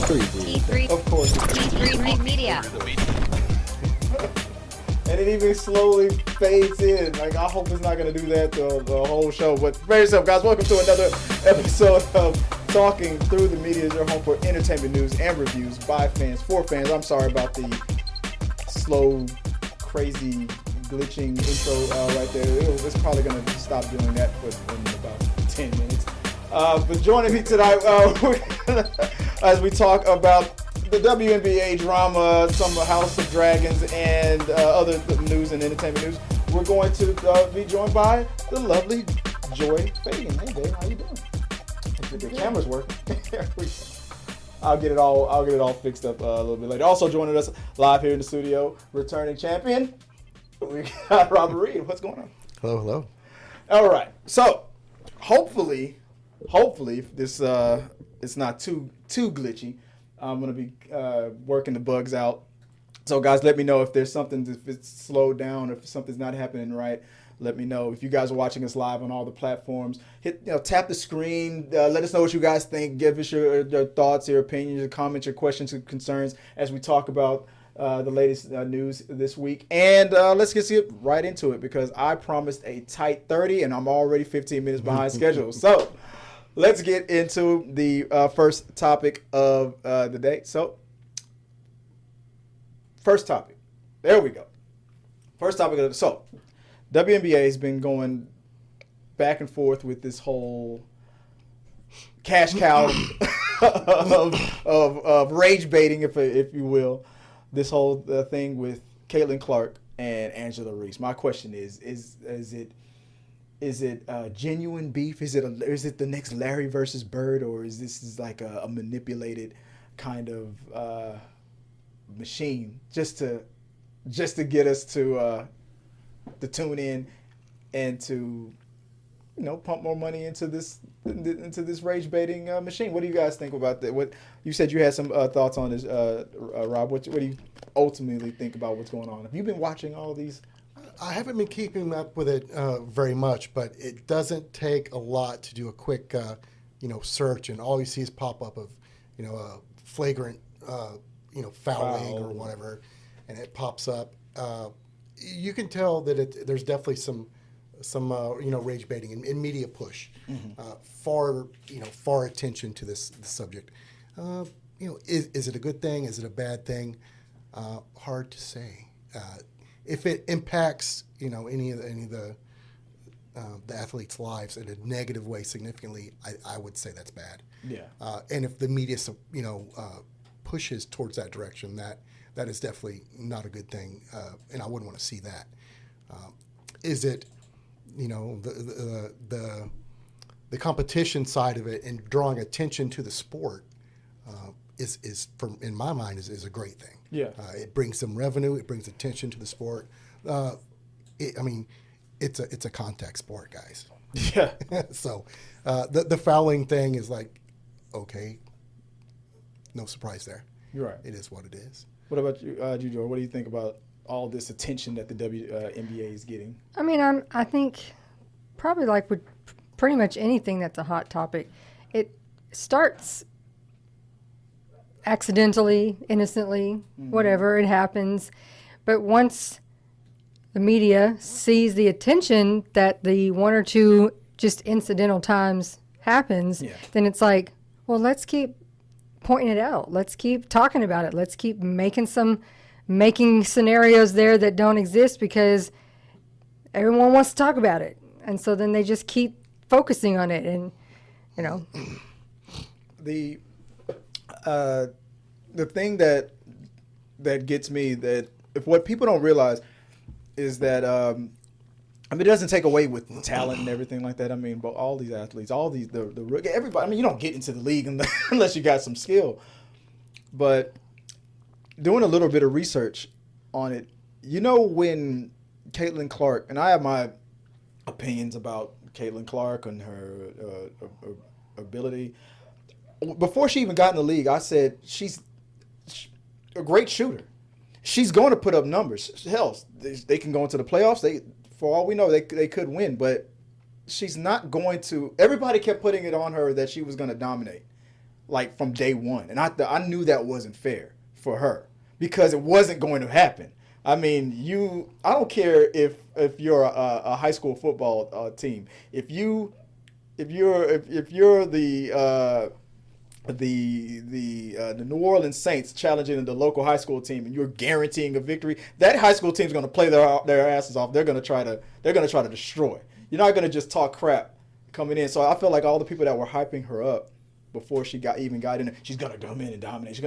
T3. Of course. T3 Media. And it even slowly fades in. Like, I hope it's not going to do that the whole show. But prepare yourself, guys. Welcome to another episode of Talking Through the Media. Your home for entertainment news and reviews by fans, for fans. I'm sorry about the slow, crazy, glitching intro right there. It's probably going to stop doing that in about 10 minutes. But joining me tonight as we talk about the WNBA drama, some House of Dragons, and other news and entertainment news, we're going to be joined by the lovely Joy Fagan. Hey, babe, how you doing? The camera's working. I'll get it all fixed up a little bit later. Also joining us live here in the studio, returning champion, we got Robert Reed. What's going on? Hello. All right. So hopefully this it's not too glitchy. I'm going to be working the bugs out. So, guys, let me know if there's something, if it's slowed down, if something's not happening right. Let me know. If you guys are watching us live on all the platforms, tap the screen. Let us know what you guys think. Give us your thoughts, your opinions, your comments, your questions, your concerns as we talk about the latest news this week. And let's get right into it because I promised a tight 30, and I'm already 15 minutes behind schedule. So, let's get into the first topic of the day. So, first topic. There we go. First topic. So, WNBA has been going back and forth with this whole cash cow of rage baiting, if you will. This whole thing with Caitlyn Clark and Angela Reese. My question is it genuine beef? Is it the next Larry versus Bird, or is this like a manipulated kind of machine just to get us to tune in and to pump more money into this rage baiting machine? What do you guys think about that? What you said you had some thoughts on this, Rob? What do you ultimately think about what's going on? Have you been watching all these? I haven't been keeping up with it very much, but it doesn't take a lot to do a quick, search, and all you see is pop up of, a flagrant, fouling or whatever, and it pops up. You can tell that there's definitely some rage baiting and media push, far attention to this subject. Is it a good thing? Is it a bad thing? Hard to say. If it impacts, any of the athletes' lives in a negative way significantly, I would say that's bad. Yeah. And if the media, pushes towards that direction, that is definitely not a good thing, and I wouldn't want to see that. Is it, the competition side of it and drawing attention to the sport is in my mind is a great thing. Yeah. It brings some revenue. It brings attention to the sport. It's a contact sport, guys. Yeah. So the fouling thing is like, okay, no surprise there. You're right. It is what it is. What about you, Joe? What do you think about all this attention that the WNBA is getting? I mean, I think probably like with pretty much anything that's a hot topic, it starts accidentally, innocently, whatever, it happens. But once the media sees the attention that the one or two just incidental times happens, then it's like, well, let's keep pointing it out. Let's keep talking about it. Let's keep making scenarios there that don't exist because everyone wants to talk about it. And so then they just keep focusing on it and, The thing that gets me, that if what people don't realize is that it doesn't take away with talent and everything like that. I mean, but all these athletes, all these everybody. I mean, you don't get into the league unless you got some skill. But doing a little bit of research on it, when Caitlyn Clark, and I have my opinions about Caitlyn Clark and her ability. Before she even got in the league, I said she's a great shooter. She's going to put up numbers. Hell, they can go into the playoffs. For all we know, they could win, but she's not going to. Everybody kept putting it on her that she was going to dominate. like from day one, and I knew that wasn't fair for her because it wasn't going to happen. I mean, I don't care if you're a high school football team. If you're the New Orleans Saints challenging the local high school team, and you're guaranteeing a victory, that high school team's going to play their asses off. They're going to try to destroy. You're not going to just talk crap coming in. So I feel like all the people that were hyping her up before she got in there, she's going to come in and dominate.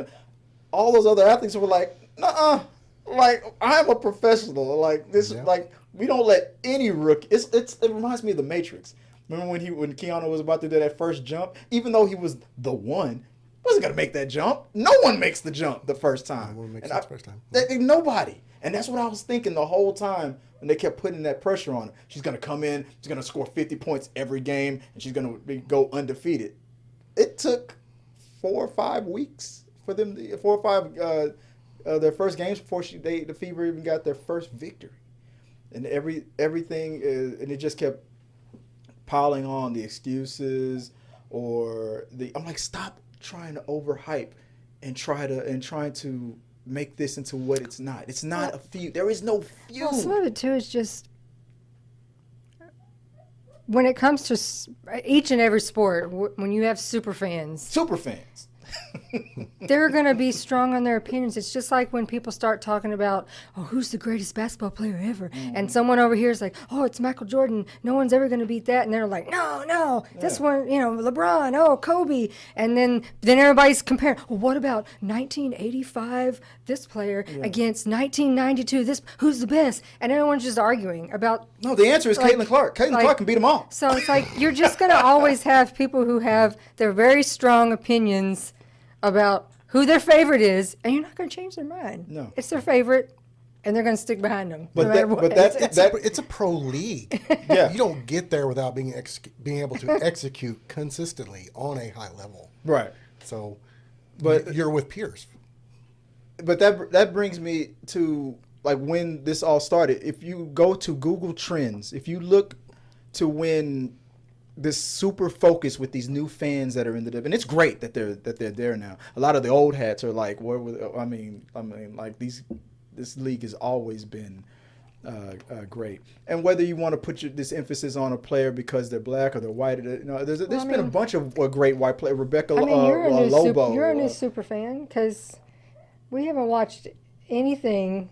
All those other athletes were like, nuh-uh. Like, I'm a professional. Like, this, like, we don't let any rookie. It reminds me of The Matrix. Remember when Keanu was about to do that first jump? Even though he was the one, wasn't gonna make that jump. No one makes the jump the first time. No one makes it the first time. Nobody. And that's what I was thinking the whole time when they kept putting that pressure on her. She's gonna come in. She's gonna score 50 points every game, and she's gonna go undefeated. It took 4 or 5 weeks for them. 4 or 5. Their first games before the Fever even got their first victory, and everything and it just kept piling on the excuses I'm like, stop trying to overhype and trying to make this into what it's not. It's not a feud. There is no feud. Well, some of it too is just when it comes to each and every sport, when you have super fans. They're going to be strong on their opinions. It's just like when people start talking about, oh, who's the greatest basketball player ever? Mm-hmm. And someone over here is like, oh, it's Michael Jordan. No one's ever going to beat that. And they're like, no, this one, LeBron, oh, Kobe. And then everybody's comparing, well, what about 1985, this player, against 1992, who's the best? And everyone's just arguing about. No, the answer is Caitlyn Clark. Caitlyn Clark can beat them all. So it's like you're just going to always have people who have their very strong opinions about who their favorite is, and you're not going to change their mind. No. It's their favorite, and they're going to stick behind them. But no matter what. It's a pro league. Yeah. You don't get there without being able to execute consistently on a high level. Right. So, but you're with peers. But that brings me to like when this all started. If you go to Google Trends, if you look to when this super focus with these new fans that are in the and it's great that they're there now. A lot of the old hats are like, where were I mean like this league has always been great. And whether you want to put this emphasis on a player because they're black or they're white, there's been a bunch of great white players. Rebecca Lobo. You're a new super fan because we haven't watched anything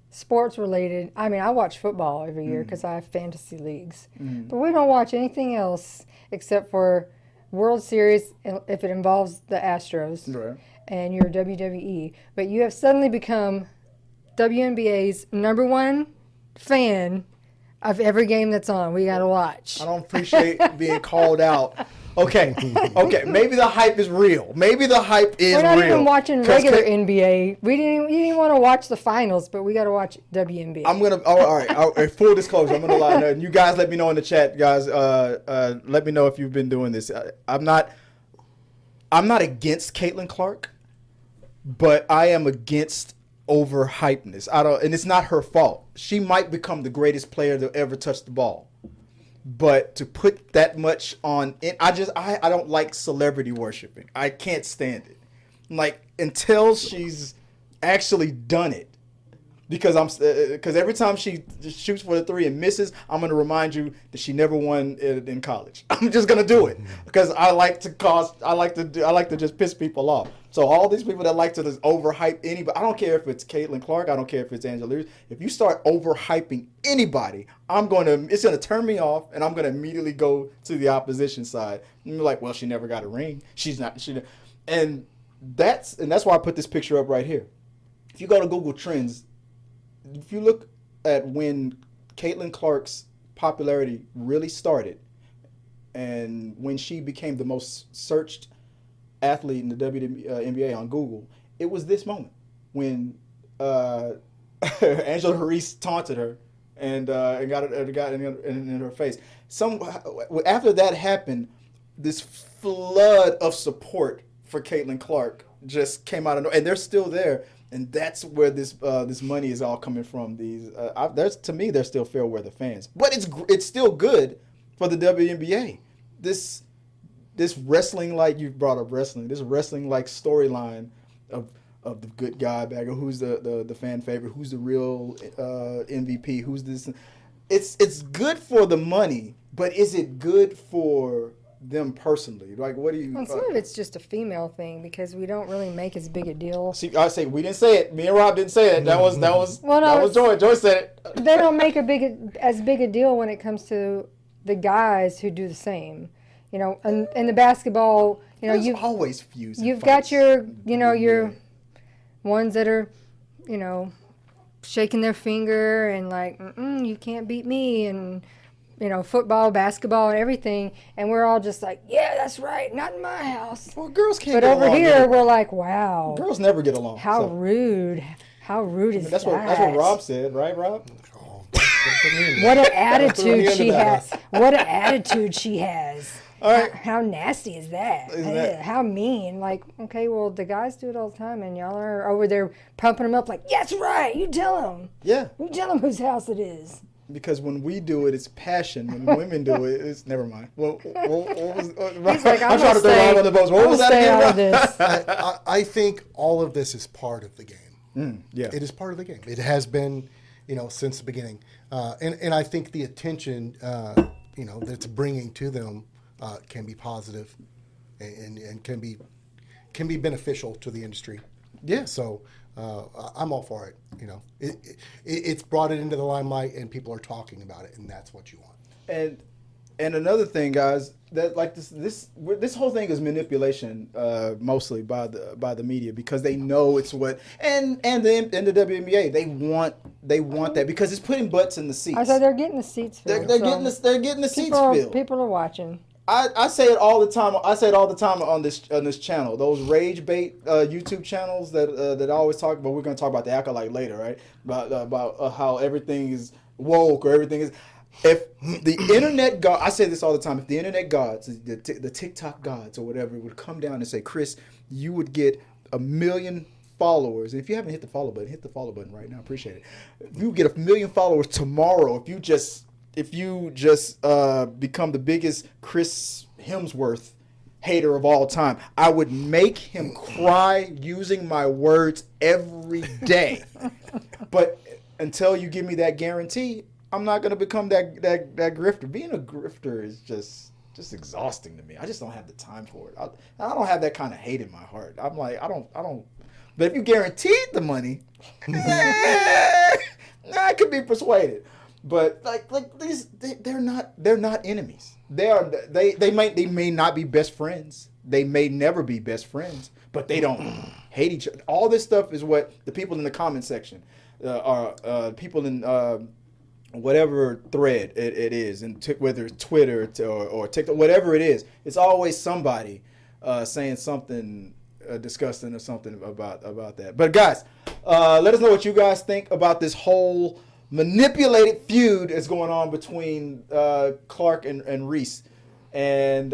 sports related. I mean, I watch football every year because I have fantasy leagues, but we don't watch anything else except for World Series if it involves the Astros and your WWE. But you have suddenly become WNBA's #1 fan of every game that's on. We got to watch. I don't appreciate being called out. Okay. Maybe the hype is real. We're not even watching regular NBA. You didn't want to watch the finals, but we got to watch WNBA. I'm gonna. All right. Full disclosure. I'm gonna lie. And you guys, let me know in the chat, guys. Let me know if you've been doing this. I'm not against Caitlyn Clark, but I am against overhypeness. And it's not her fault. She might become the greatest player to ever touch the ball. But to put that much on it, I don't like celebrity worshiping. I can't stand it. Like until she's actually done it, because every time she shoots for the 3 and misses, I'm gonna remind you that she never won in college. I'm just gonna do it because I like to just piss people off. So all these people that like to just overhype anybody, I don't care if it's Caitlyn Clark, I don't care if it's Angela Reese. If you start overhyping anybody, it's gonna turn me off, and I'm gonna immediately go to the opposition side. And be like, well, she never got a ring. And that's why I put this picture up right here. If you go to Google Trends, if you look at when Caitlyn Clark's popularity really started, and when she became the most searched athlete in the WNBA on Google, it was this moment when Angela Reese taunted her and got in her face. After that happened, this flood of support for Caitlyn Clark just came out of nowhere, and they're still there. And that's where this money is all coming from. To me, they're still fair weather fans, but it's still good for the WNBA. this wrestling, like you brought up wrestling, this wrestling like storyline of the good guy bagger, who's the fan favorite, who's the real MVP, who's this. It's good for the money, but is it good for them personally? Like, what do you? Well, some of it's just a female thing because we don't really make as big a deal. See, I say we didn't say it. Me and Rob didn't say it. That was Well, no, that was Joy. Joy said it. They don't make as big a deal when it comes to the guys who do the same. You know, and the basketball, you know, There's always feuds. you've got your, you know, your ones that are, you know, shaking their finger and like, you can't beat me, and you know, football, basketball, and everything, and we're all just like, yeah, that's right, not in my house. Well, girls can't. But get over along here, with we're like, wow, it. Girls never get along. how so. rude, how rude is That's that? what Rob said, right, Rob? What an attitude she into has! What an attitude she has! All right. How nasty is that? Isn't that- How mean? Like, okay, well, the guys do it all the time, and y'all are over there pumping them up like, yeah, that's right. You tell them. Yeah. You tell them whose house it is. Because when we do it, it's passion. When women do it, it's never mind. What was, He's like, I'm trying to throw Rob on the boat. What was that again, Rob? This. I think all of this is part of the game. Yeah. It is part of the game. It has been, you know, since the beginning. And I think the attention, you know, that it's bringing to them can be positive and can be beneficial to the industry. Yeah. So I'm all for it. You know, it's brought it into the limelight, and people are talking about it, and that's what you want. And another thing, guys, that like this whole thing is manipulation, mostly by the media, because they know it's what and the WNBA they want that because it's putting butts in the seats. I said they're getting the seats filled. They're getting the seats filled. People are watching. I say it all the time. I say it all the time on this channel. Those rage bait YouTube channels that I always talk about. We're going to talk about the Acolyte later, right? About how everything is woke or everything is. If the internet god, I say this all the time. If the internet gods, the TikTok gods or whatever, would come down and say, Chris, you would get 1 million followers. And if you haven't hit the follow button right now. Appreciate it. If you get 1 million followers tomorrow, if you just become the biggest Chris Hemsworth hater of all time, I would make him cry using my words every day. But until you give me that guarantee, I'm not gonna become that grifter. Being a grifter is just exhausting to me. I just don't have the time for it. I don't have that kind of hate in my heart. I'm like, I don't. But if you guaranteed the money, I could be persuaded. But like these, they're not enemies. They may not be best friends. They may never be best friends. But they don't hate each other. All this stuff is what the people in the comment section are people in whatever thread it is, and whether it's Twitter or TikTok, whatever it is, it's always somebody saying something disgusting or something about that. But guys, let us know what you guys think about this whole manipulated feud that's going on between Clark and Reese, and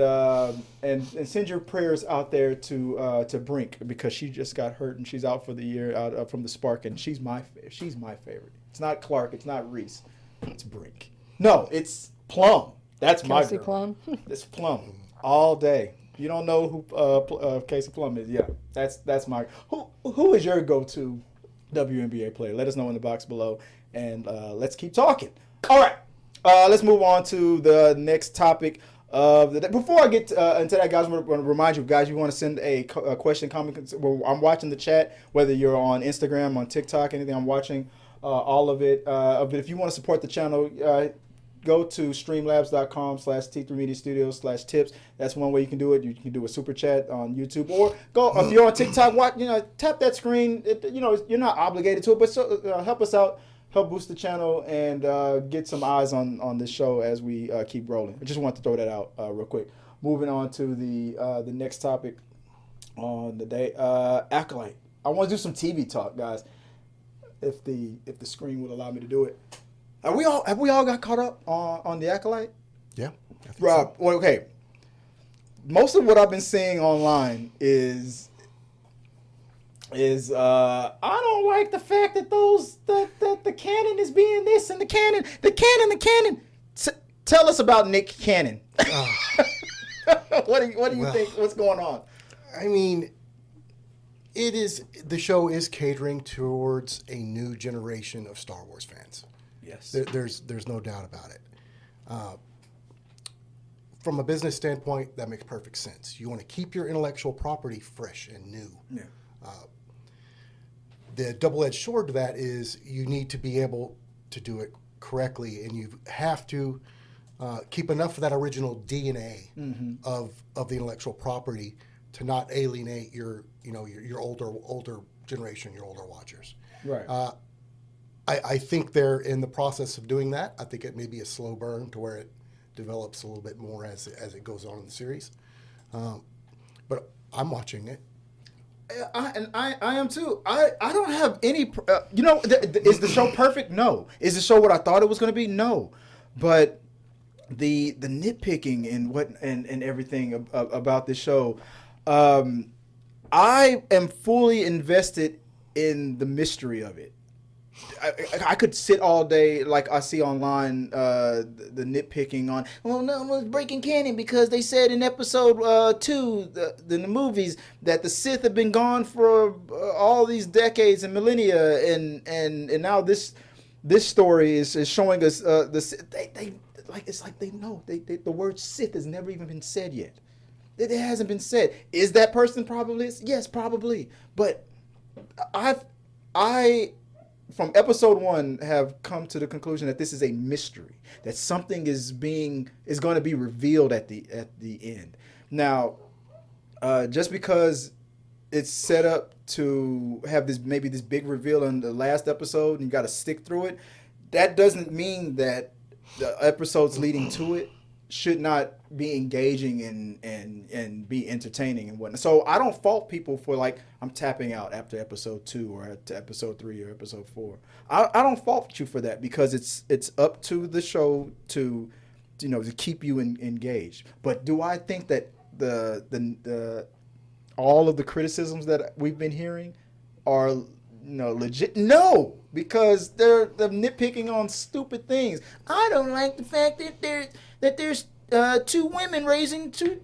send your prayers out there to Brink, because she just got hurt and she's out for the year out from the Spark, and she's my favorite. It's not Clark, it's not Reese, it's Brink. No, it's Plum. That's my Kelsey girl. Plum. It's Plum all day. You don't know who Casey Plum is? Yeah, that's my. Who is your go-to WNBA player? Let us know in the box below, and let's keep talking. All right, let's move on to the next topic of the day. Before I get into that, guys, I want to remind you guys, you want to send a question, comment. I'm watching the chat, whether you're on Instagram, on TikTok, anything. I'm watching all of it. But if you want to support the channel, go to streamlabs.com/T3 Media Studios /tips. That's one way you can do it. You can do a super chat on YouTube, or go if you're on TikTok. Tap that screen. You're not obligated to it, but help us out, help boost the channel, and get some eyes on this show as we keep rolling. I just want to throw that out real quick. Moving on to the next topic on the day, Acolyte. I want to do some TV talk, guys. If the screen would allow me to do it. Have we all got caught up on the Acolyte? Yeah. Rob, well, okay. Most of what I've been seeing online is I don't like the fact that the canon is being this and the canon. Tell us about Nick Cannon. What do you think? What's going on? I mean, the show is catering towards a new generation of Star Wars fans. Yes. There's no doubt about it. From a business standpoint, that makes perfect sense. You want to keep your intellectual property fresh and new. Yeah. The double-edged sword to that is you need to be able to do it correctly, and you have to keep enough of that original DNA of the intellectual property to not alienate your older generation, your older watchers. Right. I think they're in the process of doing that. I think it may be a slow burn to where it develops a little bit more as it goes on in the series. But I'm watching it. I am too. I don't have any. Is the show perfect? No. Is the show what I thought it was going to be? No. But the nitpicking and everything about this show, I am fully invested in the mystery of it. I could sit all day, like I see online, the nitpicking on, well, no, it was breaking canon because they said in episode 2, in the movies, that the Sith have been gone for all these decades and millennia, and now this story is showing us the Sith. They know the word Sith has never even been said yet. It hasn't been said. Is that person probably? Yes, probably. But I from episode 1 have come to the conclusion that this is a mystery, that something is going to be revealed at the end. Now, just because it's set up to have this big reveal in the last episode and you got to stick through it, that doesn't mean that the episodes leading to it should not be engaging and be entertaining and whatnot. So I don't fault people for I'm tapping out after episode 2 or at episode 3 or episode 4. I don't fault you for that because it's up to the show to keep you engaged. But do I think that the all of the criticisms that we've been hearing are legit? No, because they're nitpicking on stupid things. I don't like the fact that there's 2 women raising 2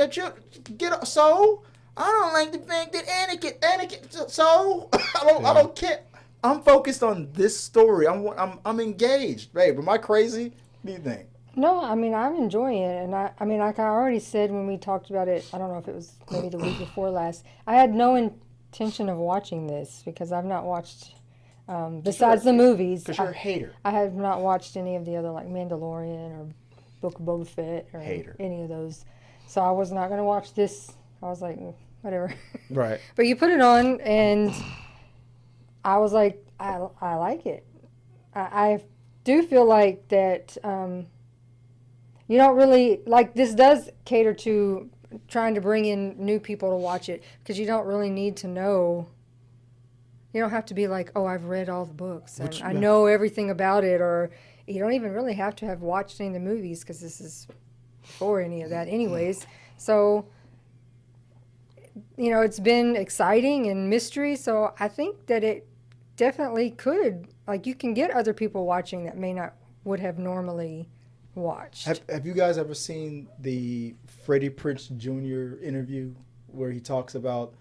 children. So I don't like the fact that Anakin. So I don't care. I'm focused on this story. I'm engaged, babe. Am I crazy? What do you think? No, I mean, I'm enjoying it. And I mean, like I already said when we talked about it, I don't know if it was maybe the week before last, I had no intention of watching this because I've not watched, besides the movies. Because you're a hater. I have not watched any of the other, like Mandalorian or Book of Boba Fett or any of those. So I was not going to watch this. I was like, whatever. Right. But you put it on and I was like, I like it. I do feel like that you don't really, like this does cater to trying to bring in new people to watch it because you don't really need to know. You don't have to be like, oh, I've read all the books and I know everything about it, or you don't even really have to have watched any of the movies because this is before any of that anyways. So, it's been exciting and mystery. So I think that it definitely could, you can get other people watching that would have normally watched. Have you guys ever seen the Freddie Prinze Jr. interview where he talks about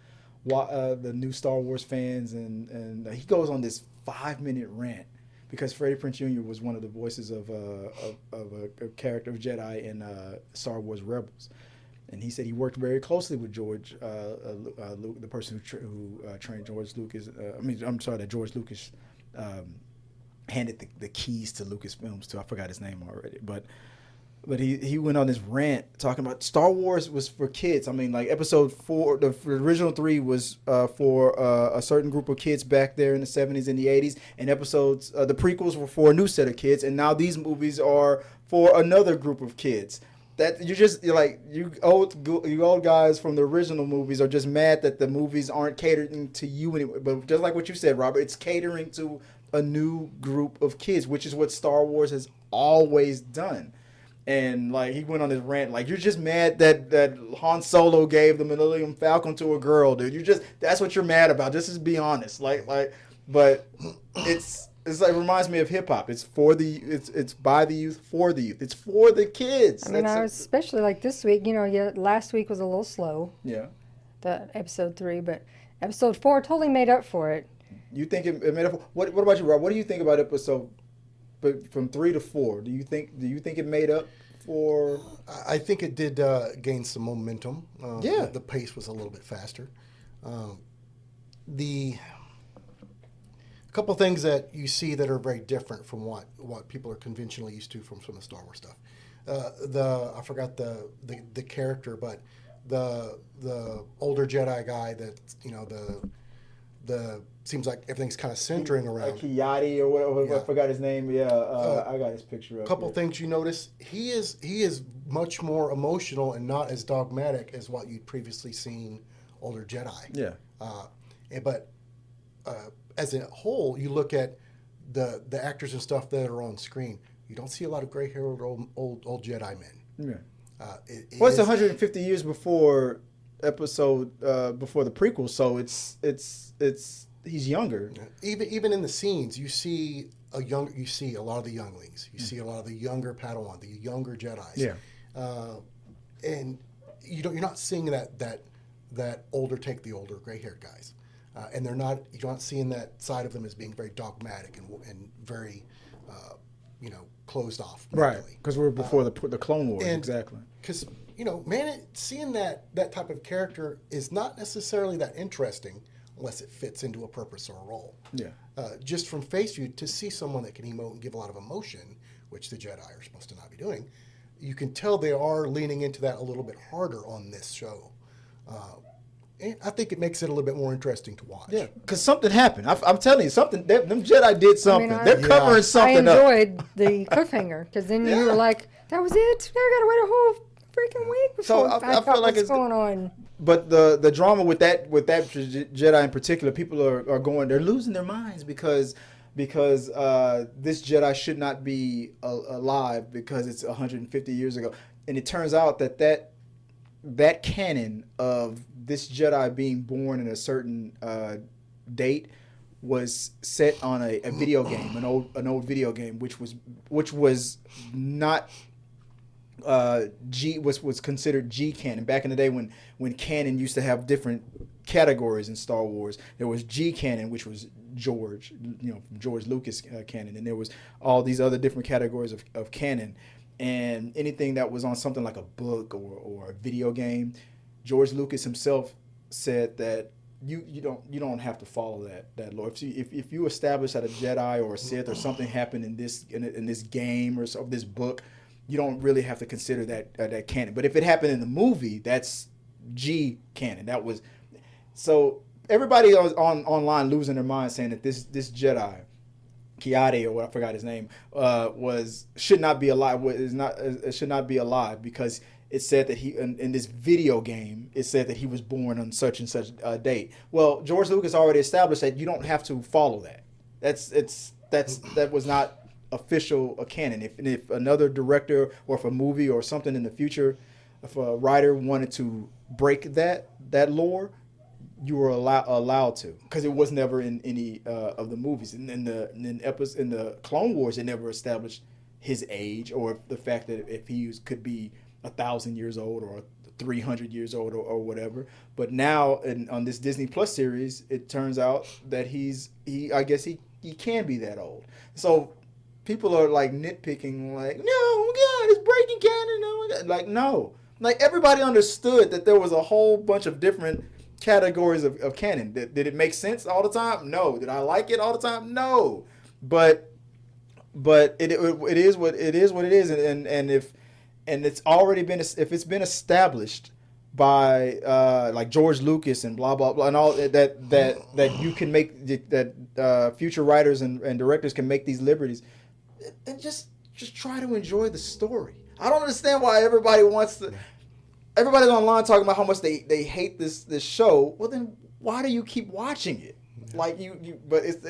the new Star Wars fans and he goes on this 5-minute rant because Freddie Prinze Jr. was one of the voices of a character of Jedi in Star Wars Rebels, and he said he worked very closely with George Luke, the person who trained George Lucas. That George Lucas handed the keys to Lucasfilms to. I forgot his name already, but he went on this rant talking about Star Wars was for kids. I mean, like episode 4, the original 3 was for a certain group of kids back there in the 70s and the 80s, and the prequels were for a new set of kids, and now these movies are for another group of kids. That you old guys from the original movies are just mad that the movies aren't catering to you anyway. But just like what you said, Robert, it's catering to a new group of kids, which is what Star Wars has always done. And he went on this rant, you're just mad that Han Solo gave the Millennium Falcon to a girl, dude. That's what you're mad about. Just be honest. But it's it's like reminds me of hip hop. It's by the youth for the youth. It's for the kids. I mean, especially like this week. Last week was a little slow. Yeah. The episode 3, but episode 4 totally made up for it. You think it made up? What about you, Rob? What do you think about episode? But from 3 to 4, do you think it made up for? I think it did gain some momentum. Yeah. The pace was a little bit faster. A couple things that you see that are very different from what people are conventionally used to from some of the Star Wars stuff. I forgot the character, but the older Jedi guy that the seems like everything's kind of centering around. Kiyati or whatever. Yeah. I forgot his name. Yeah, I got his picture up. A couple here. things you notice. He is much more emotional and not as dogmatic as what you'd previously seen older Jedi. Yeah. But as a whole, you look at the actors and stuff that are on screen. You don't see a lot of gray-haired old Jedi men. Yeah. It's 150 years before before the prequel, so it's he's younger. Even in the scenes, you see a lot of the younglings. You see a lot of the younger Padawan, the younger Jedis. Yeah. And you're not seeing that older take the older gray-haired guys, and you're not seeing that side of them as being very dogmatic and very closed off. Right. mentally. Because we're before the Clone Wars. And- Exactly. Because seeing that type of character is not necessarily that interesting unless it fits into a purpose or a role. Yeah. Just from face view, to see someone that can emote and give a lot of emotion, which the Jedi are supposed to not be doing, you can tell they are leaning into that a little bit harder on this show. And I think it makes it a little bit more interesting to watch. Yeah, because something happened. I'm telling you, something. Them Jedi did something. I- They're covering something I up. enjoyed the cliffhanger because then you were like, "That was it. Now I gotta wait a whole freaking week So before I I feel thought like what's it's going on." But the drama with that Jedi in particular, people are going. They're losing their minds because this Jedi should not be alive because it's 150 years ago, and it turns out that canon of this Jedi being born in a certain date was set on a video game, an old video game, which was not was considered G canon back in the day when canon used to have different categories in Star Wars. There was G canon, which was George Lucas canon, and there was all these other different categories of canon. And anything that was on something like a book or a video game, George Lucas himself said that you don't have to follow that lore. If you establish that a Jedi or a Sith or something happened in this game or this book, you don't really have to consider that canon. But if it happened in the movie, that's G canon. That was so everybody was online losing their mind saying that this Jedi, Kiade or what I forgot his name, should not be alive. Should not be alive because it said that he in this video game it said that he was born on such and such a date. Well, George Lucas already established that you don't have to follow that. That was not official canon. If another director or if a movie or something in the future, if a writer wanted to break that lore, you were allowed to, because it was never in any of the movies. And in the Clone Wars, it never established his age or the fact that if he could be 1,000 years old or 300 years old or whatever. But now on this Disney Plus series, it turns out that I guess he can be that old. So people are like nitpicking, like, no, God, it's breaking canon. Oh my God. Like, no, like everybody understood that there was a whole bunch of different categories of canon. Did it make sense all the time? No. Did I like it all the time? No. But it is what it is, and if it's already been, if it's been established by like George Lucas and blah blah blah and all that you can make that future writers and directors can make these liberties, and just try to enjoy the story. I don't understand why everybody wants to. Everybody's online talking about how much they hate this show. Well, then why do you keep watching it? Like but it's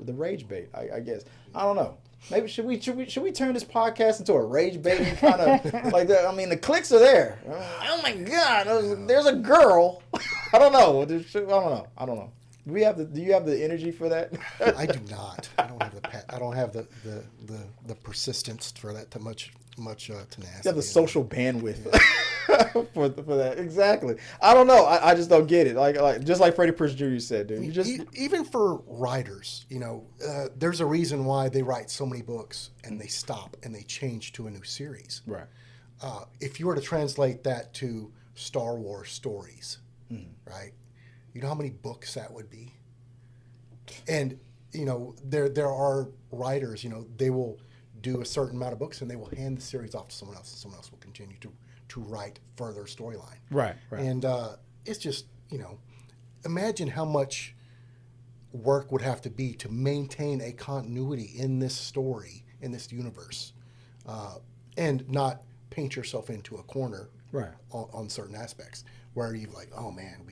the rage bait, I guess. I don't know. Maybe should we turn this podcast into a rage baiting kind of like that? I mean, the clicks are there. Oh my God, there's a girl. I don't know. I don't know. Do you have the energy for that? I do not. I don't have I don't have the persistence for that tenacity. You have the social bandwidth for that. Exactly. I don't know. I just don't get it. Like just like Freddie Prinze Jr. said, dude. You just even for writers, there's a reason why they write so many books and they stop and they change to a new series. right. If you were to translate that to Star Wars stories, right? You know how many books that would be? And, there are writers, they will do a certain amount of books and they will hand the series off to someone else and someone else will continue to write further storyline. Right. Right. And it's just, imagine how much work would have to be to maintain a continuity in this story, in this universe, and not paint yourself into a corner Right. on certain aspects where you're like, oh man,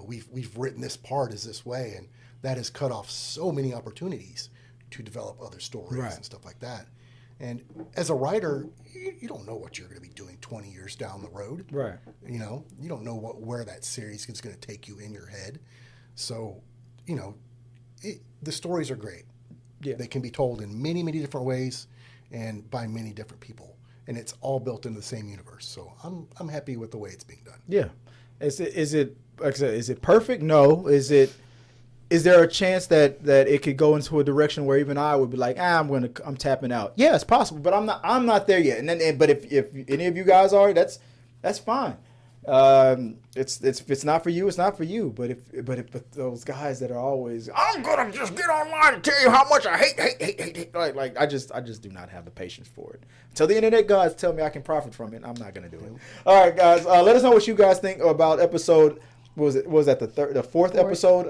we've written this part as this way, and that has cut off so many opportunities to develop other stories Right. and stuff like that. And as a writer, you don't know what you're going to be doing 20 years down the road. Right. You don't know where that series is going to take you in your head. So, the stories are great. Yeah. They can be told in many, many different ways and by many different people. And it's all built into the same universe. So I'm happy with the way it's being done. Yeah. Is it like I said, is it perfect? No. Is there a chance that it could go into a direction where even I would be like, I'm tapping out? Yeah, it's possible, but I'm not there yet. But if any of you guys are, that's fine. If it's not for you, it's not for you. But if those guys that are always, I'm gonna just get online and tell you how much I hate, like I just do not have the patience for it. Until the internet gods tell me I can profit from it, I'm not gonna do it. All right, guys, let us know what you guys think about episode. What was that the fourth episode?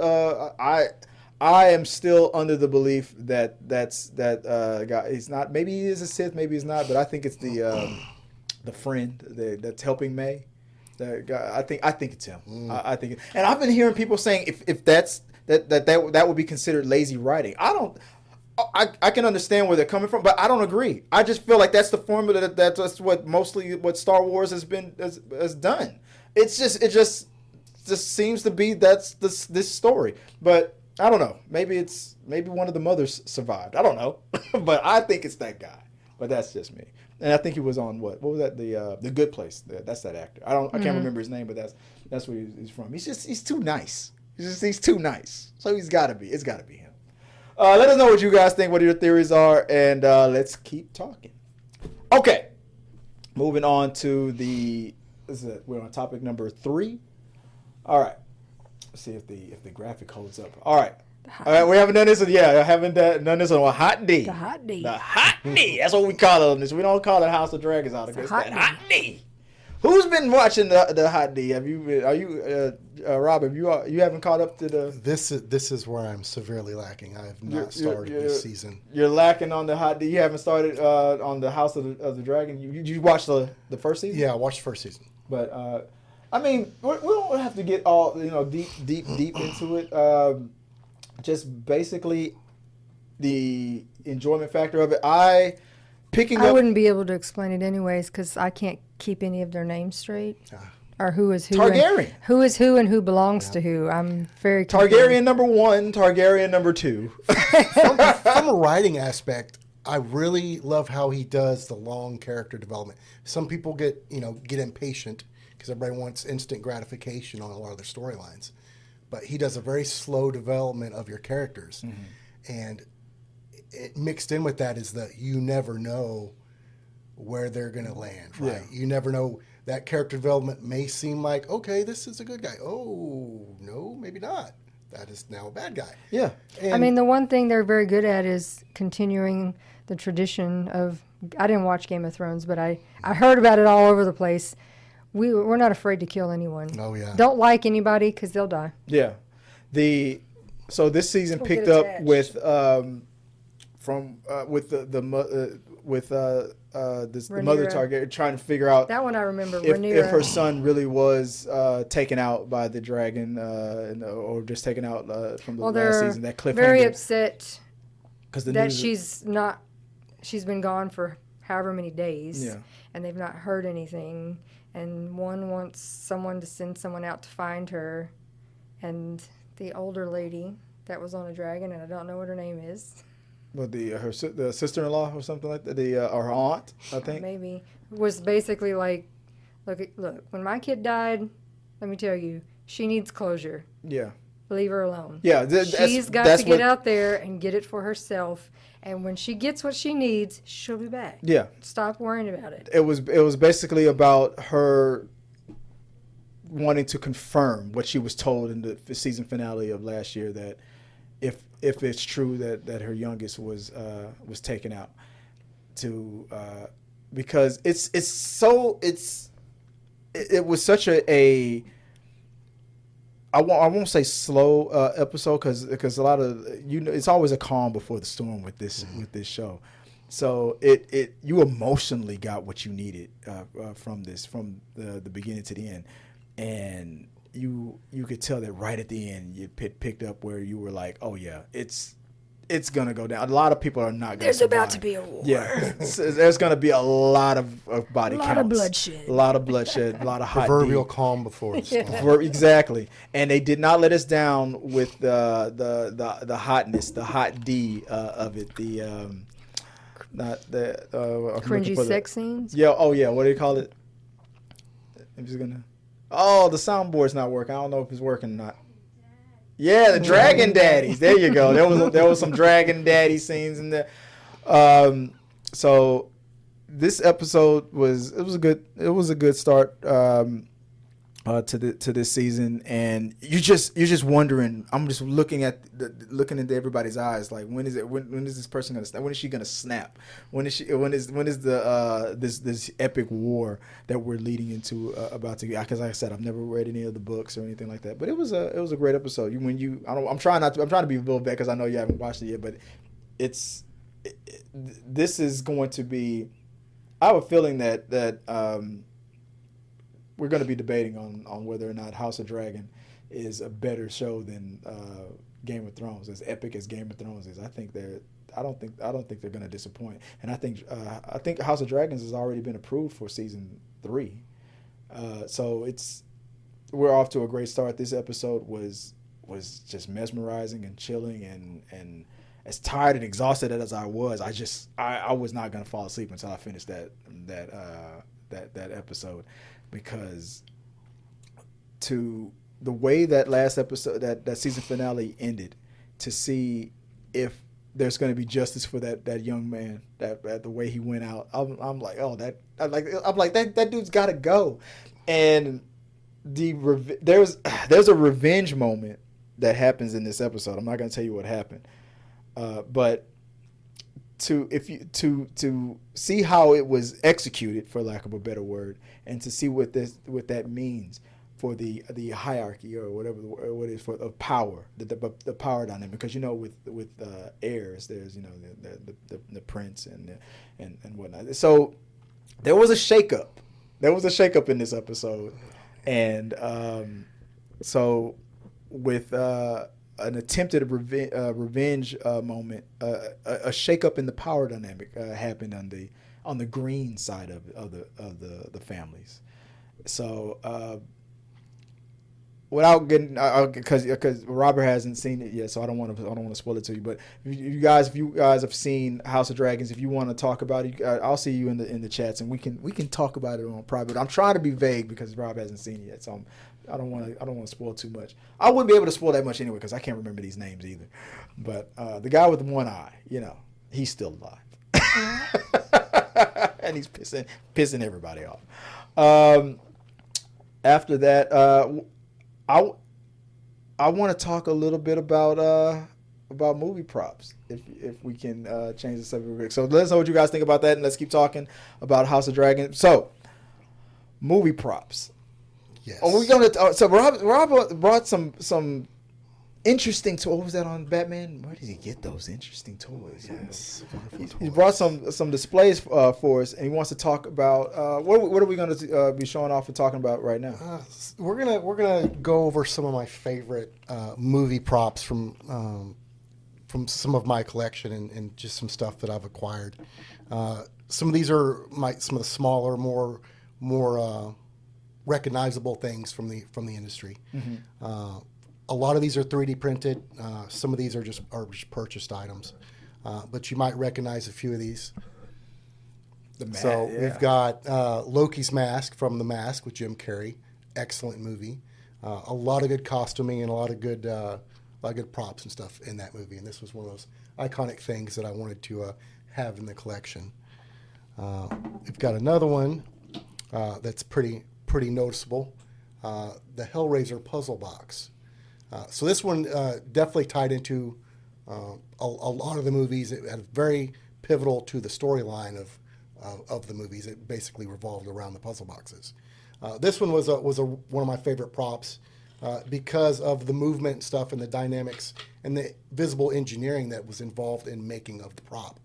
I am still under the belief that guy. He's not. Maybe he is a Sith. Maybe he's not. But I think it's the friend that's helping May. The guy, I think it's him. I think it, and I've been hearing people saying if that would be considered lazy writing. I can understand where they're coming from, but I don't agree. I just feel like that's the formula that's what Star Wars has done. It just seems to be this story. But I don't know. Maybe one of the mothers survived. I don't know. But I think it's that guy. But that's just me. And I think he was on what was that, the Good Place? That's that actor. I can't remember his name, but that's where he's from. He's too nice. He's too nice. So it's got to be him. Let us know what you guys think, what your theories are, and let's keep talking. Okay. Moving on to we're on topic number 3. All right. Let's see if the graphic holds up. All right. All right, we haven't done this. I haven't done this on a Hot D. The Hot D. The Hot D. That's what we call it on this. We don't call it House of Dragons out of this. Hot D. Who's been watching the Hot D? Have you? Are you, Rob? You haven't caught up to the? This is where I'm severely lacking. I have not started this season. You're lacking on the Hot D. You haven't started on the House of the Dragon. You watched the first season? Yeah, I watched the first season. But I mean, we don't have to get all deep into it. Just basically the enjoyment factor of it. I wouldn't be able to explain it anyways because I can't keep any of their names straight. Or who is who. Targaryen. Who is who and who belongs to who. I'm very confused. Targaryen number 1, Targaryen number 2. From a writing aspect, I really love how he does the long character development. Some people get impatient because everybody wants instant gratification on a lot of their storylines. But he does a very slow development of your characters. Mm-hmm. And it mixed in with that is that you never know where they're going to land, right? Yeah. You never know. That character development may seem like, okay, this is a good guy. Oh, no, maybe not. That is now a bad guy. Yeah. And I mean, the one thing they're very good at is continuing the tradition of, I didn't watch Game of Thrones, but I heard about it all over the place. We're not afraid to kill anyone. Oh yeah. Don't like anybody because they'll die. Yeah. So this season picked up with the mother Targaryen trying to figure out that one. I remember if her son really was taken out by the dragon or just taken out from the last season. That cliffhanger. Very upset that she's been gone for however many days. Yeah. And they've not heard anything. And one wants someone to send someone out to find her, and the older lady that was on a dragon, and I don't know what her name is. Well, the sister-in-law or something like that, or her aunt, I think. Maybe was basically like, look, when my kid died, let me tell you, she needs closure. Yeah. Leave her alone. Yeah, she's got to get out there and get it for herself. And when she gets what she needs, she'll be back. Yeah. Stop worrying about it. It was basically about her wanting to confirm what she was told in the season finale of last year, that if it's true that her youngest was taken out, because it was such a I won't say slow episode because a lot of it's always a calm before the storm with this show, so you emotionally got what you needed from the beginning to the end, and you could tell that right at the end you picked up where you were like, oh yeah, it's gonna go down. A lot of people are not gonna survive. About to be a war. Yeah, there's gonna be a lot of body counts. A lot of bloodshed. A lot of bloodshed. A lot of hot proverbial D. calm before the storm. Exactly. And they did not let us down with the hotness, the hot D of it. The not the cringy sex scenes. Yeah. Oh yeah. What do you call it? I'm just gonna. Oh, the soundboard's not working. I don't know if it's working or not. Yeah, the Dragon Daddies. There you go. There was some Dragon Daddy scenes in there. So this episode was a good start to this season, and you're just wondering. I'm just looking into everybody's eyes, like when is this person gonna snap? When is she gonna snap? When is the this epic war that we're leading into about to get? Because like I said, I've never read any of the books or anything like that, but it was a great episode. I'm trying to be a little bit because I know you haven't watched it yet, but this is going to be. I have a feeling that we're going to be debating on whether or not House of Dragon is a better show than Game of Thrones, as epic as Game of Thrones is. I don't think they're going to disappoint, and I think House of Dragons has already been approved for season 3. So we're off to a great start. This episode was just mesmerizing and chilling, and as tired and exhausted as I was, I was not going to fall asleep until I finished that episode. Because to the way that last episode, that season finale ended, to see if there's going to be justice for that young man, that the way he went out, I'm like, oh, that dude's got to go. And there's a revenge moment that happens in this episode. I'm not going to tell you what happened, but to see how it was executed, for lack of a better word, and to see what that means for the hierarchy or whatever what it is for of power, the power dynamic. Because with heirs, there's the prince and whatnot. So there was a shakeup. There was a shakeup in this episode, and so with an attempted revenge moment, a shakeup in the power dynamic happened on the green side of the families. So without getting, because Robert hasn't seen it yet, so I don't want to spoil it to you. But if you guys have seen House of Dragons, if you want to talk about it, I'll see you in the chats, and we can talk about it on private. I'm trying to be vague because Rob hasn't seen it yet, so I don't want to spoil too much. I wouldn't be able to spoil that much anyway because I can't remember these names either. But the guy with the one eye, he's still alive, and he's pissing everybody off. After that, I want to talk a little bit about movie props, if we can change the subject. So let us know what you guys think about that, and let's keep talking about House of Dragon. So, movie props. Yes. Are we gonna? So Rob brought some interesting toys. What was that on Batman? Where did he get those interesting toys? Yes. He brought some displays for us, and he wants to talk about what are we going to be showing off and talking about right now? We're gonna go over some of my favorite movie props from some of my collection and just some stuff that I've acquired. Some of these are some of the smaller, more recognizable things from the industry. Mm-hmm. A lot of these are 3D printed. Some of these are just purchased items, but you might recognize a few of these. We've got Loki's mask from The Mask with Jim Carrey. Excellent movie. A lot of good costuming and a lot of good props and stuff in that movie. And this was one of those iconic things that I wanted to have in the collection. We've got another one that's pretty noticeable. The Hellraiser puzzle box. So this one definitely tied into a lot of the movies. It had very pivotal to the storyline of the movies. It basically revolved around the puzzle boxes. This one was one of my favorite props because of the movement and stuff and the dynamics and the visible engineering that was involved in making of the prop.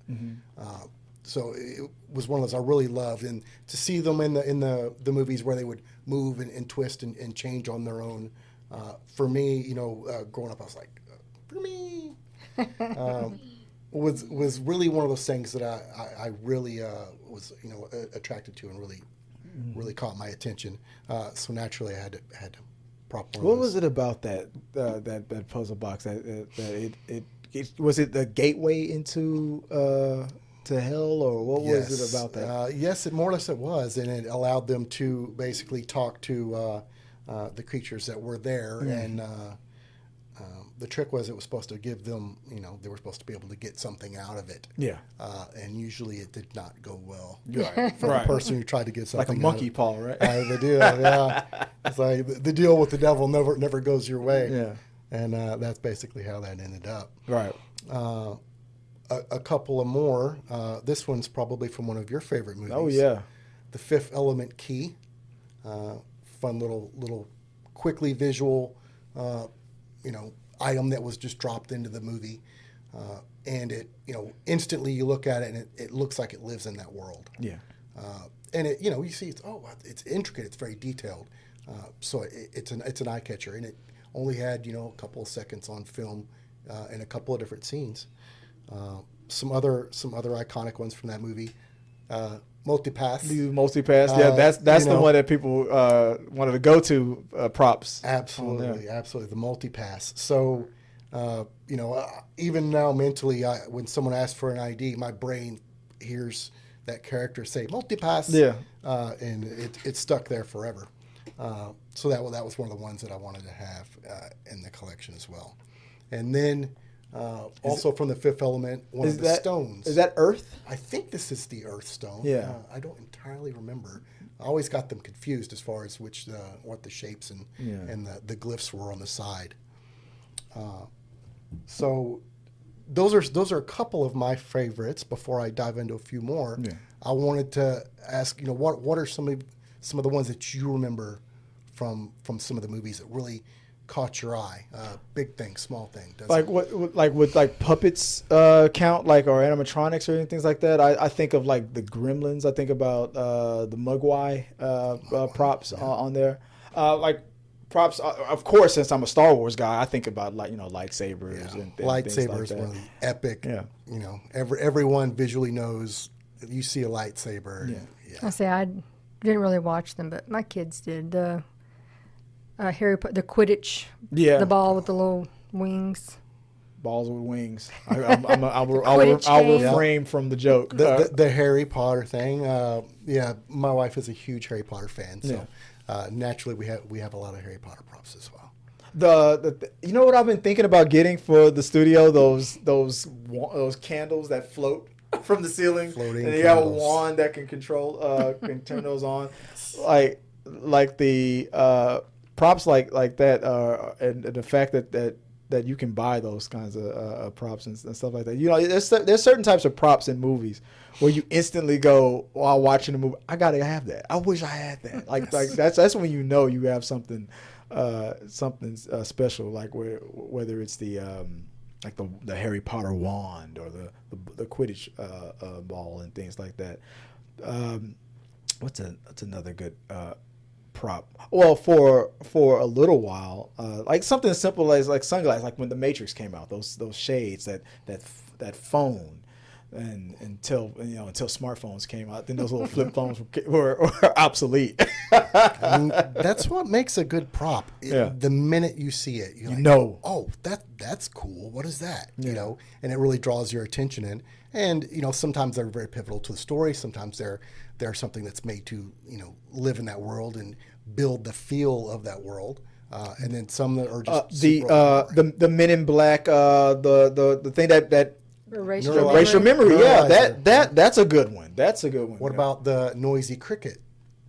So it was one of those I really loved, and to see them in the movies where they would move and twist and change on their own. For me, growing up, I was like, for me, was really one of those things that I really was attracted to and really caught my attention. So naturally, I had to prop one. What was it about that puzzle box that it was it the gateway into to hell, or what was it about that? Yes, more or less it was, and it allowed them to basically talk to the creatures that were there, and the trick was it was supposed to give them, they were supposed to be able to get something out of it. Yeah. And usually it did not go well. Right. For the person who tried to get something like a monkey paw, right? The deal, yeah. It's like the deal with the devil never goes your way. Yeah. And that's basically how that ended up. Right. A couple of more. This one's probably from one of your favorite movies. Oh, yeah. The Fifth Element key. Fun little quickly visual, item that was just dropped into the movie. And it, instantly you look at it and it looks like it lives in that world. Yeah. And it, you see it's intricate, it's very detailed. So it's an eye catcher, and it only had, a couple of seconds on film, and a couple of different scenes. Some other iconic ones from that movie. Multipass. Yeah, that's the one that people wanted to go to props. Absolutely. The multipass. So, even now mentally, when someone asks for an ID, my brain hears that character say multipass. Yeah. And it's stuck there forever. So that was one of the ones that I wanted to have in the collection as well. And then also from the Fifth Element, one of the stones. Is that Earth? I think this is the Earth stone. Yeah. I don't entirely remember. I always got them confused as far as what the shapes and the glyphs were on the side. So those are a couple of my favorites. Before I dive into a few more, I wanted to ask, what are some of the ones that you remember from some of the movies that really caught your eye? Big thing, small thing. Would puppets count, or animatronics or anything like that? I think of the Gremlins. I think about the Mogwai props on there. Props, of course, since I'm a Star Wars guy, I think about lightsabers and lightsabers, things like one of the epic. Yeah. Everyone visually knows that you see a lightsaber. Yeah. I say I didn't really watch them, but my kids did. The Harry Potter, the Quidditch, the ball with the little wings. Balls with wings. I'll refrain from the joke. The Harry Potter thing. My wife is a huge Harry Potter fan, so naturally we have a lot of Harry Potter props as well. You know what I've been thinking about getting for the studio? Those candles that float from the ceiling, floating, and you have a wand that can control, can turn those on, like the props like that, and the fact that you can buy those kinds of props and stuff like that. There's certain types of props in movies where you instantly go while watching the movie, I gotta have that. I wish I had that. That's when you have something special, whether it's the Harry Potter wand or the Quidditch ball and things like that. What's another good prop? Well, for a little while, something as simple as sunglasses, when the Matrix came out, those shades that phone. and until smartphones came out, then those little flip phones were obsolete. I mean, that's what makes a good prop. The minute you see it, you're like, know. oh, that's cool. What is that? Yeah. You know, and it really draws your attention in. And you know, sometimes they're very pivotal to the story. Sometimes they're something that's made to live in that world and build the feel of that world. And then some that are just the Men in Black, the thing that Erase your memory. Neuralizer. Yeah, that's a good one. That's a good one. What about the noisy cricket?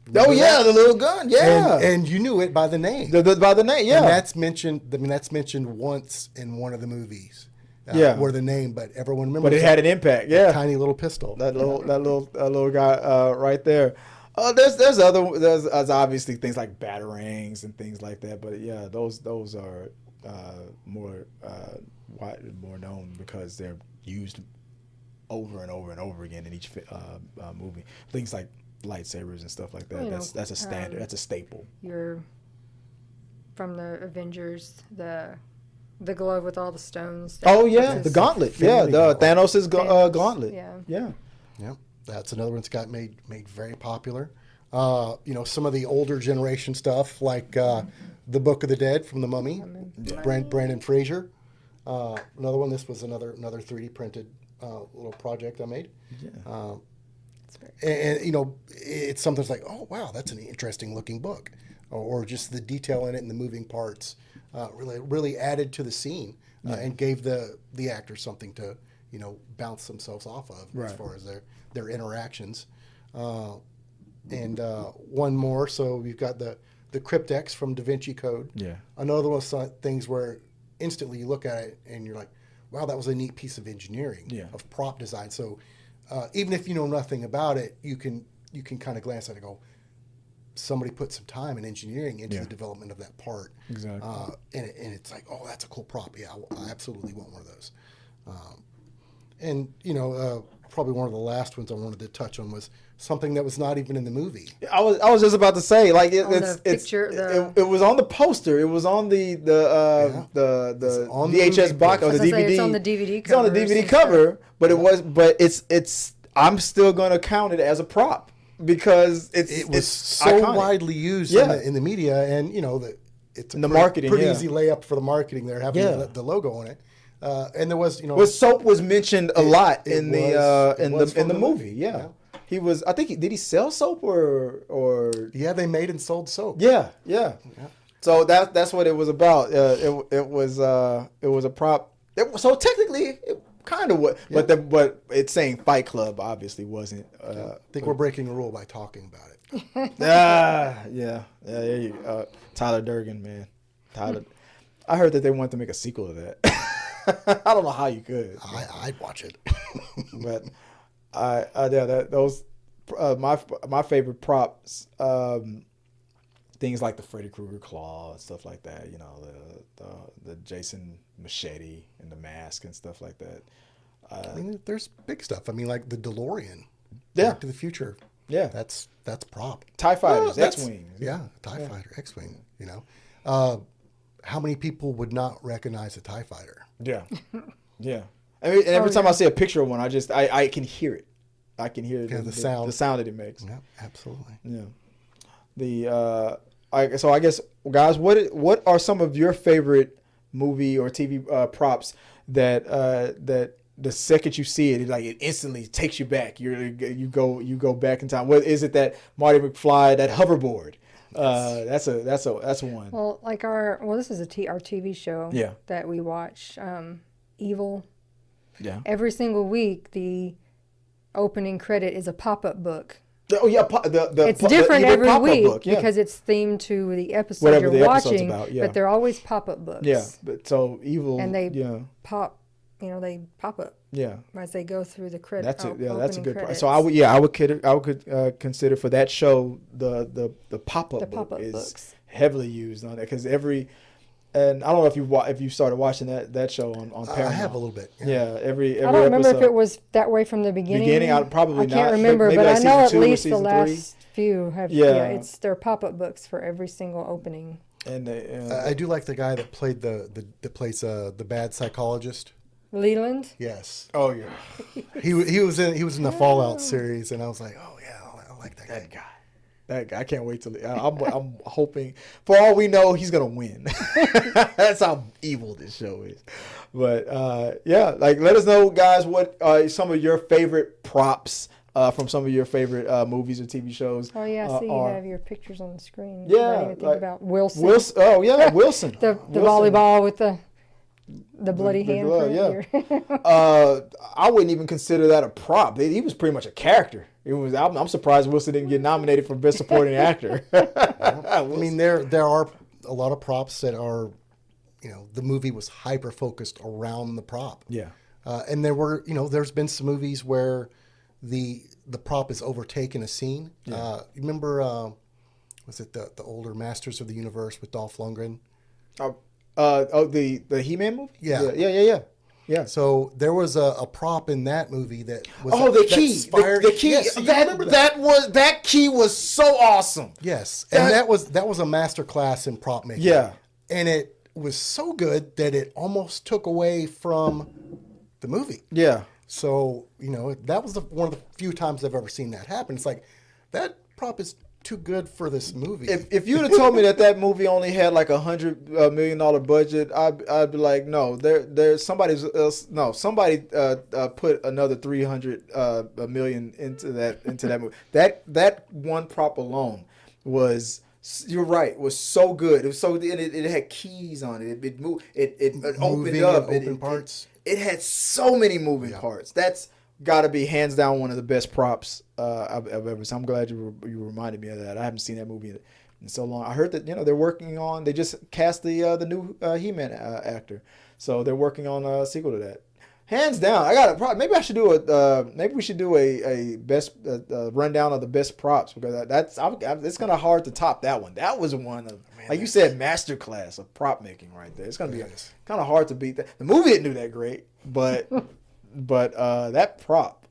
Oh Remember yeah, that? the little gun. Yeah, and you knew it by the name. by the name. Yeah, And that's mentioned. I mean, that's mentioned once in one of the movies. Where the name, but everyone remembers. but it had an impact. Yeah, tiny little pistol. that little guy right there. There's obviously things like batarangs and things like that, but yeah, those are more known because they're used over and over and over again in each movie. Things like lightsabers and stuff like that. That's a standard. That's a staple. You're from the Avengers, the glove with all the stones. Oh yeah, the gauntlet. Yeah, the Thanos' gauntlet. Yeah. Yep, that's another one that's got made very popular. Some of the older generation stuff like the Book of the Dead from the Mummy, Brandon Fraser. Another one. This was another 3D printed little project I made. Yeah. And it's something that's like, oh wow, that's an interesting looking book, or just the detail in it and the moving parts really added to the scene and gave the actors something to bounce themselves off of as far as their interactions. And one more, so we've got the cryptex from Da Vinci Code. Yeah. Another one of things where instantly you look at it and you're like, wow, that was a neat piece of engineering of prop design. So even if you know nothing about it, you can kind of glance at it and go, somebody put some time and engineering into the development of that part. Exactly. And it's like, oh, that's a cool prop. Yeah, I absolutely want one of those. And probably one of the last ones I wanted to touch on was something that was not even in the movie. I was just about to say, like it was on the poster. It was on the on the VHS box or the DVD. It's on the DVD It's on the DVD cover, but it's I'm still gonna count it as a prop because it was so iconic. widely used in the media, and it's in the marketing, pretty easy layup for the marketing there, having the logo on it. And there was, soap was mentioned a lot in the movie. Yeah. He was. I think did he sell soap or? Yeah, they made and sold soap. Yeah. So that's what it was about. It was a prop. So technically, it kind of was, but it's saying Fight Club obviously wasn't. I think we're breaking a rule by talking about it. Yeah. There you go. Tyler Durden, man. Tyler. I heard that they wanted to make a sequel to that. I don't know how you could. I'd watch it. But those my favorite props, things like the Freddy Krueger claw and stuff like that. The Jason machete and the mask and stuff like that. I mean, there's big stuff. I mean, like the DeLorean. Yeah. Back to the Future. Yeah. That's prop. TIE Fighters, X-Wing. Yeah, TIE Fighter, X-Wing. How many people would not recognize a TIE Fighter? Yeah. I mean, and every time I see a picture of one, I can hear it. I can hear the sound that it makes. Yeah, absolutely. Yeah. So I guess, guys, what are some of your favorite movie or TV props that the second you see it, it instantly takes you back. You go back in time. What is it that Marty McFly, that hoverboard? That's one. Well, this is our TV show that we watch, Evil. Yeah. Every single week, the opening credit is a pop-up book. Oh yeah, it's different every week because it's themed to the episode whatever you're the watching. About, but they're always pop-up books. Yeah, but so Evil and they pop. They pop up. Yeah. As they go through the credit. That's a good price. So I would consider for that show the pop-up book is books. Heavily used on it because and I don't know if you started watching that show on Paramount. I have a little bit. Yeah, every I don't remember episode. if it was that way from the beginning. I can't remember, maybe but like I know at season 2 or least the season last 3. few have. Yeah, they're pop-up books for every single opening. And I do like the guy that plays the bad psychologist. Leland. Yes. Oh yeah, He was in the Fallout series, and I was like, oh yeah, I like that that guy. guy. That guy. I can't wait to. I'm hoping. For all we know, he's gonna win. That's how evil this show is. But yeah, like let us know, guys, what some of your favorite props from some of your favorite movies or TV shows. Oh yeah, I see you are. have your pictures on the screen. Yeah, I didn't even think like about Wilson. Wilson. Oh yeah, Wilson. the Wilson. volleyball with the bloody The hand. glove, yeah. I wouldn't even consider that a prop. He was pretty much a character. It was. I'm surprised Wilson didn't get nominated for Best Supporting Actor. I mean, there are a lot of props that are, the movie was hyper focused around the prop. Yeah. And there were, there's been some movies where the prop has overtaken a scene. Yeah. You remember, was it the older Masters of the Universe with Dolph Lundgren? The He-Man movie? Yeah. Yeah. So there was a prop in that movie that was The key. The key. Yes, you remember that. That key was so awesome. Yes, and that was a master class in prop making. Yeah. And it was so good that it almost took away from the movie. Yeah. So, that was one of the few times I've ever seen that happen. It's like, that prop is too good for this movie. If you'd have told me that movie only had like $100 million budget, I'd be like, no, there's somebody put another 300 million into that movie. That one prop alone was. You're right. Was so good. It was so. It had keys on it. It moved. It opened up. Open parts. It had so many moving parts. That's got to be hands down one of the best props I've ever seen. I'm glad you reminded me of that. I haven't seen that movie in so long. I heard that they're working on. They just cast the new He-Man actor, so they're working on a sequel to that. Hands down, I got a. Maybe I should do maybe we should do a best rundown of the best props, because it's gonna hard to top that one. That was one of, like you said, masterclass of prop making right there. It's gonna be kind of hard to beat that. The movie didn't do that great, but that prop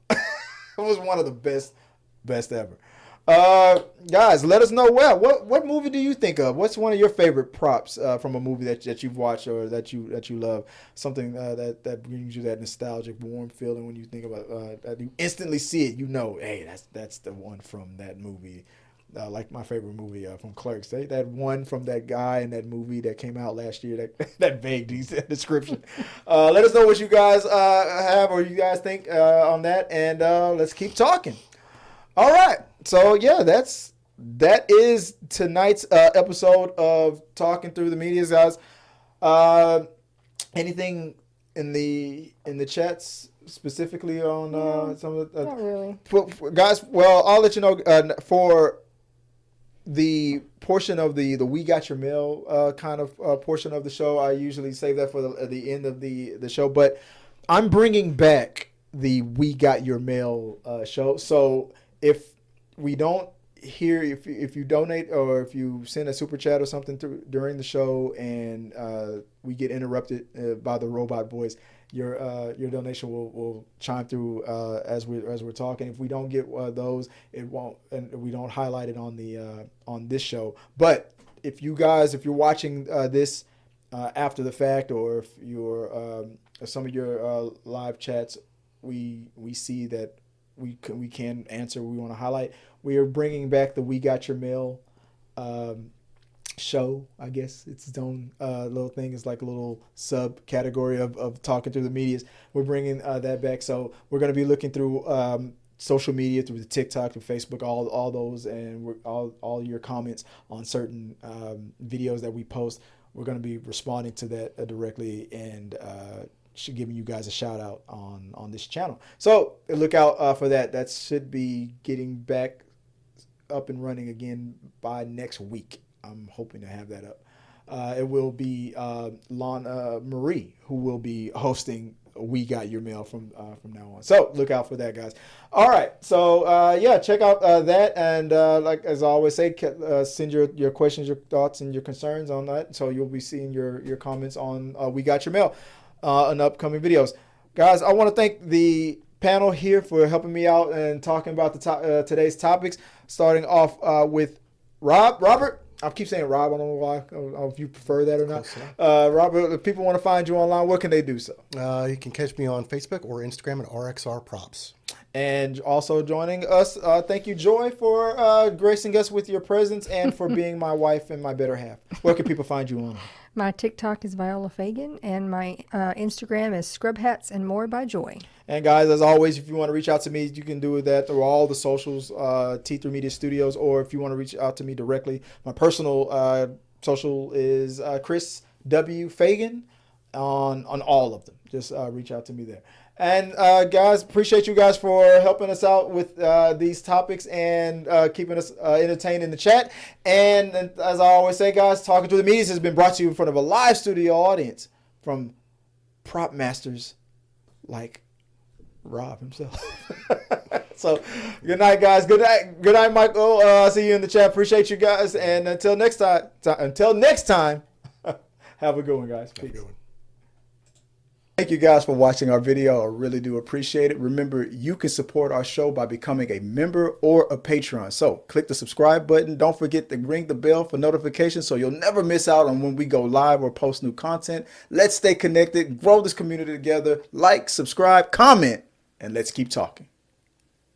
was one of the best ever. Guys, let us know what movie do you think of? What's one of your favorite props from a movie that you've watched or that you love? Something that brings you that nostalgic, warm feeling when you think about that you instantly see it. Hey, that's the one from that movie. Like my favorite movie from Clerks. That one from that guy in that movie that came out last year. That vague description. Let us know what you guys have or you guys think on that, and let's keep talking. All right. So yeah, that is tonight's episode of Talking Through the Media, guys. Anything in the chats specifically on some of the Not really. guys? Well, I'll let you know for the portion of the We Got Your Mail kind of portion of the show. I usually save that for the end of the show, but I'm bringing back the We Got Your Mail show. So if we don't hear, if you donate or if you send a super chat or something during the show and we get interrupted by the robot voice, your donation will chime through as we're talking. If we don't get those, it won't, and we don't highlight it on the on this show. But if you're watching this after the fact, or if you're some of your live chats, we see that we can answer. We want to highlight. We are bringing back the We Got Your Mail show. I guess it's its own little thing. It's like a little subcategory of Talking Through the Medias. We're bringing that back. So we're going to be looking through social media, through the TikTok, through Facebook, all those, and all your comments on certain videos that we post. We're going to be responding to that directly and giving you guys a shout out on this channel. So look out for that. That should be getting back up and running again by next week. I'm hoping to have that up. It will be Lana Marie who will be hosting We Got Your Mail from now on. So look out for that, guys. All right. So yeah, check out that, and like as I always say, send your questions, your thoughts, and your concerns on that. So you'll be seeing your comments on We Got Your Mail in upcoming videos. Guys, I want to thank the panel here for helping me out and talking about today's topics. Starting off with Robert. I keep saying Rob. I don't know why. I don't know if you prefer that or not. Close Robert, if people want to find you online, what can they do so? You can catch me on Facebook or Instagram at RXR Props. And also joining us, thank you, Joy, for gracing us with your presence and for being my wife and my better half. Where can people find you on? My TikTok is Viola Fagan, and my Instagram is Scrub Hats and More by Joy. And guys, as always, if you want to reach out to me, you can do that through all the socials, T3 Media Studios, or if you want to reach out to me directly, my personal social is Chris W. Fagan on all of them. Just reach out to me there. And guys, appreciate you guys for helping us out with these topics and keeping us entertained in the chat. And as I always say, guys, Talking Through the Medias has been brought to you in front of a live studio audience from prop masters like Rob himself. So good night, guys. Good night, Michael. I'll see you in the chat. Appreciate you guys. And until next time, have a good one, guys. Peace. Thank you guys for watching our video. I really do appreciate it. Remember, you can support our show by becoming a member or a patron. So click the subscribe button. Don't forget to ring the bell for notifications so you'll never miss out on when we go live or post new content. Let's stay connected, grow this community together. Like, subscribe, comment, and let's keep talking.